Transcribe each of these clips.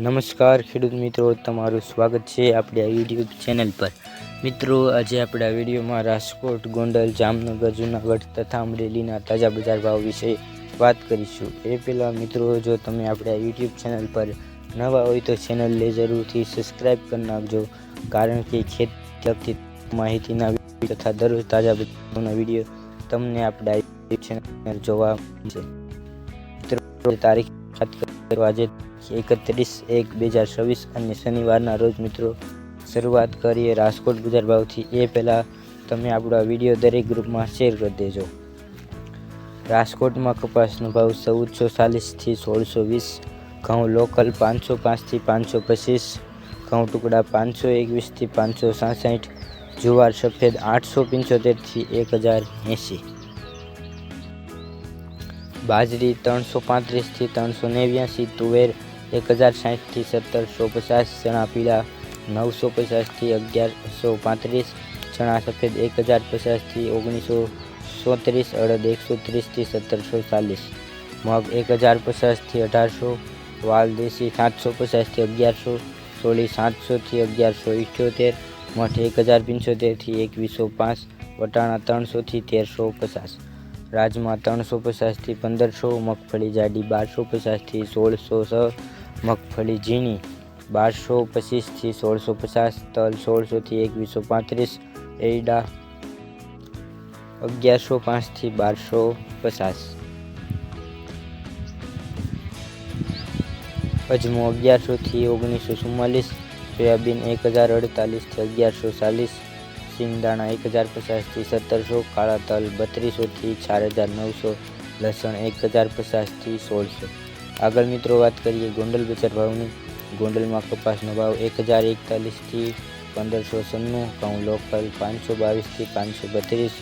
નમસ્કાર ખેડૂત મિત્રો, તમારું સ્વાગત છે આપણી આ યુટ્યુબ ચેનલ પર। મિત્રો, આજે આપણે આ વિડીયોમાં રાજકોટ, ગોંડલ, જામનગર, જૂનાગઢ તથા અમરેલીના તાજા બજાર ભાવ વિશે વાત કરીશું। એ પહેલાં મિત્રો, જો તમે આપણે આ યુટ્યુબ ચેનલ પર નવા હોય તો ચેનલને જરૂરથી સબસ્ક્રાઈબ કરી નાખજો, કારણ કે ખેતી લગતી માહિતીના વિડીયો તથા દરરોજ તાજા બજારના વિડીયો તમને આપણા યુટ્યુબ ચેનલ જોવા મળશે। મિત્રો, તારીખ આજે 31/1/2026 અને શનિવારના રોજ મિત્રો શરૂઆત કરીએ રાજકોટ બજાર ભાવથી। એ પહેલાં તમે આપણો વિડીયો દરેક ગ્રુપમાં શેર કરી દેજો। રાજકોટમાં કપાસનો ભાવ 1440 થી 1620, ઘઉં લોકલ 505 થી 525, ઘઉં ટુકડા 521 થી 567, જુવાર સફેદ 875 થી 1080, બાજરી 335 થી 389, તુવેર 1060 થી 1750, ચણા પીળા 950 થી 1135, ચણા સફેદ 1050 થી 1934, અડદ 130 થી 1740, મગ 1050 થી 1800, વાલ દેશી 750 થી 1100, ચોળી 700 થી 1178, મઠ 1075 થી 2105, વટાણા 300 થી 1350, રાજમા 350 થી 1500, મગફળી જાડી 1250 થી 1606, મગફળી ઝીણી 1225 થી 1650, તલ 1600 થી 2135, એરડા 1105 થી 1250, અજમો 1100 થી 1944, સોયાબીન 1048 થી 1140, સિંગદાણા 1050 થી 1700, કાળા તલ 3200 થી 4900, લસણ 1050 થી 1600। આગળ મિત્રો વાત કરીએ ગોંડલ બજાર ભાવની। ગોંડલમાં કપાસનો ભાવ 1041 થી 1596, ઘઉં લોકલ 522 થી 532,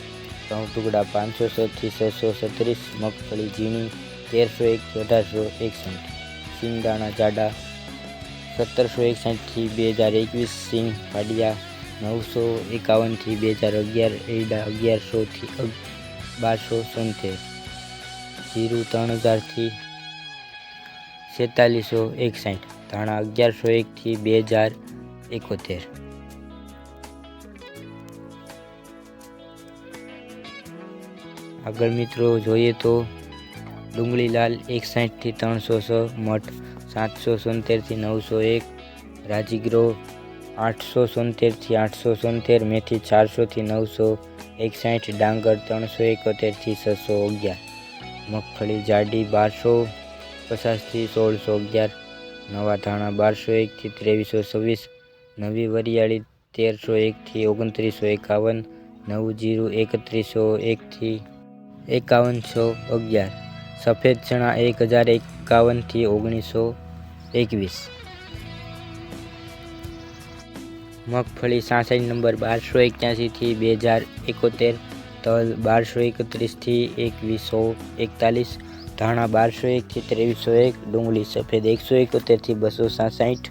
ઘઉં ટુકડા 506 થી 637, મગફળી ઝીણી 1301 થી 1861, સિંગદાણા જાડા 1761 થી 2021, સિંગ ફાડિયા 951 થી 2011, એરડા 1100 થી 1277, જીરું 3000 થી 4661, ધાણા 1101 થી 2071। આગળ મિત્રો જોઈએ તો ડુંગળી લાલ 160 થી 306, મઠ 777 થી 901, રાજીગ્રો 877 થી 877, મેથી 400 થી 961, ડાંગર 371 થી 611, મગફળી જાડી 1250 થી 1611, નવા ધાણા 1201 થી 2326, નવી વરિયાળી 1301 થી 2951, નવું જીરું 3101 થી 5111, સફેદ ચણા 1051 થી 1921, મગફળી 66 નંબર 1281 થી 2071, તલ 1231 થી 2141, ધાણા 1201 થી 2301, ડુંગળી સફેદ 171 થી 267,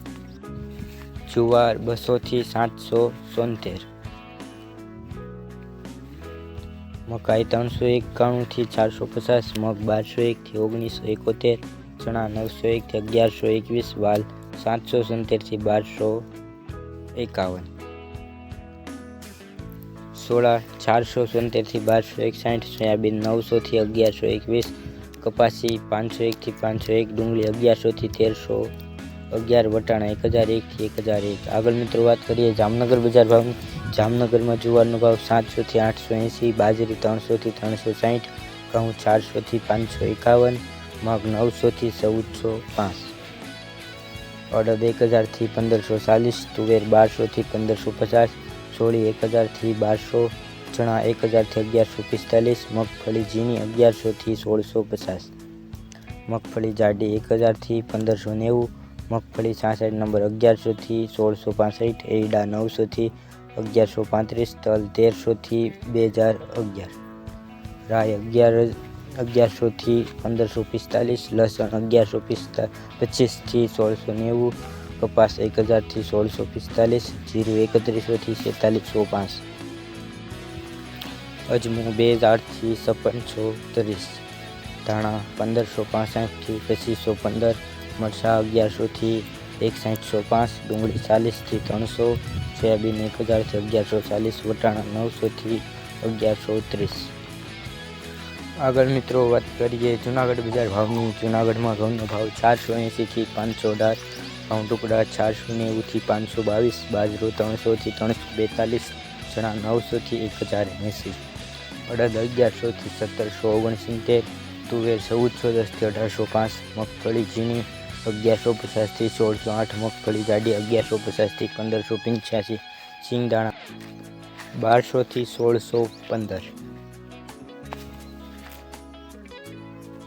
જુવાર 200 થી 777, મકાઈ 391 થી 450, મગ 1201 થી 1971, ચણા 901 થી 1121, વાલ 777 થી 1251, સોળા 477 થી 1261, સોયાબીન 900 થી 1121, કપાસી 501 થી 501, ડુંગળી 1100 થી 1311, વટાણા 1001 થી 1001। આગળ મિત્રો વાત કરીએ જામનગર બજાર ભાવની। જામનગરમાં જુવારનો ભાવ 700 થી 880, બાજરી 300 થી 360, ઘઉં 400 થી 551, મગ 900 થી 1405, અડદ 1000 થી 1540, તુવેર 1200 થી 1550, ચોળી 1000 થી 1200, ચણા 1000 થી 1145, મગફળી ઝીણી 1100 થી 1650, મગફળી જાડી 1000 થી 1590, મગફળી 66 નંબર 1100 થી 1665, એરડા 900 થી 1135, તલ 1300 થી 2011, રાય 1100 થી 1545, લસણ 1125 થી 1690, કપાસ 1000 થી 1645, જીરું 3100 થી 4605, અજમો 2000 થી 5630, ધાણા 1565 થી 2515, મરચાં 1100 થી 6105, ડુંગળી 40 થી 300, સોયાબીન 1000 થી 1140, વટાણા 900 થી 1130। આગળ મિત્રો વાત કરીએ જૂનાગઢ બજાર ભાવની। જૂનાગઢમાં ઘઉંનો ભાવ 480 થી 518, ઘઉં ટુકડા 490 થી 522, બાજરો 300 થી 342, ચણા 900 થી 1080, અડદ 1100 થી 1769, તુવેર 1410 થી 1805, મગફળી ઝીણી 1150 થી 1608, મગફળી જાડી 1150 થી 1585, સિંગદાણા 1200 થી 1615,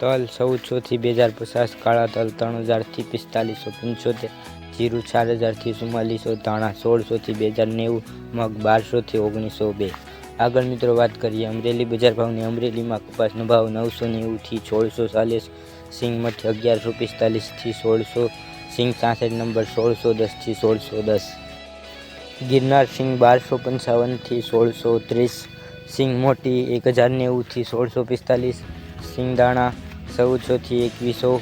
તલ 1400 થી 2050, કાળા તલ 3000 થી 4575, જીરું 4000 થી 4400, ધાણા 1600 થી 2090, મગ 1200 થી 1902। આગળ મિત્રો વાત કરીએ અમરેલી બજાર ભાવની। અમરેલીમાં કપાસનો ભાવ 990 થી 1640, સિંગ મઠ 1145 થી 1600, સિંગ 66 નંબર 1610 થી 1610, ગિરનાર સિંગ 1255 થી 1630, સિંગ મોટી 1090 થી 1645, સિંગ દાણા 1400 થી 2100,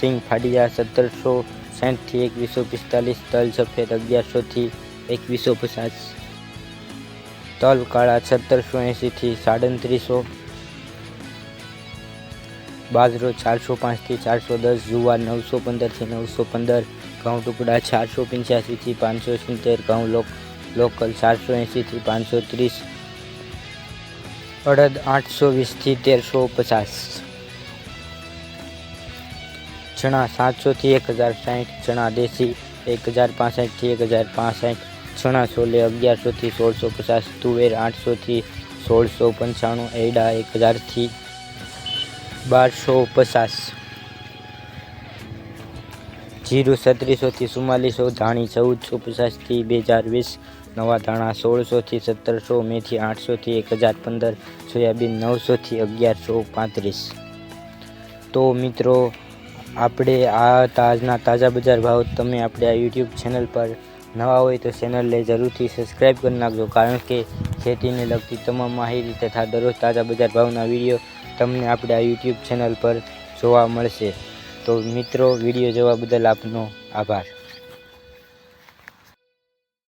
સિંગ ફાડિયા 1760 થી 2145, તલ સફેદ 1100 થી 2150, તલ કાળા 1780 થી 3700, બાજરો 405 થી 410, જુવાર 915 થી 915, ઘઉં ટુકડા 485 થી 570, ઘઉં લોકલ 480 થી 530, અડદ 820 થી 1350, ચણા 700 થી 1060, ચણા દેશી 1065 થી 1065, ચણા છોલે 1100 થી 1650, તુવેર 800 થી 1695, એડા 1000 થી 1250, જીરું 3700 થી 4400, ધાણી 1450 થી 2020, નવા ધાણા 1600 થી 1700, મેથી 800 થી 1015, સોયાબીન 900 થી 1135। તો મિત્રો આપણે આ હતા આજના તાજા બજાર ભાવ। તમે આપણે આ યુટ્યુબ ચેનલ પર નવા હોય તો ચેનલને જરૂરથી સબસ્ક્રાઈબ કરી નાખજો, કારણ કે ખેતીને લગતી તમામ માહિતી તથા દરરોજ તાજા બજાર ભાવના વિડીયો તમને આપણે આ યુટ્યુબ ચેનલ પર જોવા મળશે। તો મિત્રો વિડીયો જોવા બદલ આપનો આભાર।